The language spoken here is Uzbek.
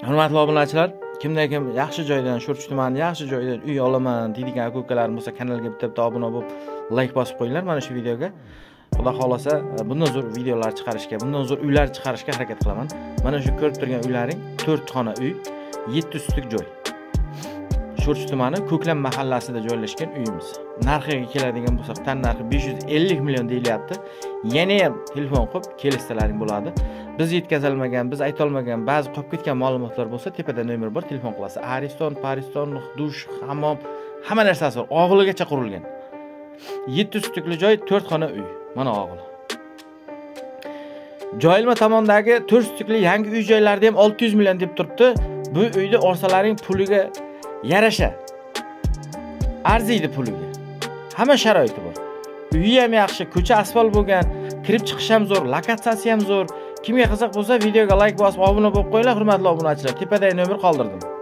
Hurmatli obunachilar, kim yaxshi joydan, Sho'rchi tumani yaxshi joydan uy olaman deydigan aka-ukalarim bo'lsa, kanalga bitta abuna bo'lib, like bosib qo'yinglar mana shu videoga. Xudo xolasa, bundan zo'r videolar chiqarishga, bundan zo'r uylar chiqarishga harakat qilaman. Mana shu ko'rib turgan uylaring 4 xona uy, 7 sutlik joy. Sho'rchi tumani Ko'klam mahallasida joylashgan uyimiz. Narxiga keladigan bo'lsak, tan narxi 550 million deyilyapti. Yana ham telefon qilib kelishsalaring bo'ladi. Biz yetkazilmagan, biz ayta olmagan ba'zi qolib ketgan ma'lumotlar bo'lsa, tepada nomer bor, telefon qilasiz. Ariston, Pariston, dush, hammom, hamma narsasi bor. Og'iligacha qurilgan. 7 sutlikli joy, 4 xona uy. Mana og'il. Joyilma tomondagi 4 sutlikli yangi uy joylarida ham 600 million deb turibdi. Bu uyni orsalaring puliga yarasha. Arziydi puliga. Hamma sharoiti bor. Uyi ham yaxshi, ko'cha asfalt bo'lgan, kirib chiqish ham zo'r, lokatsiyasi ham zo'r. Kimga qiziq bo'lsa, videoga like bosib, obuna bo'lib qo'yinglar, hurmatli obunachilar. Tepadagi nomer qoldirdim.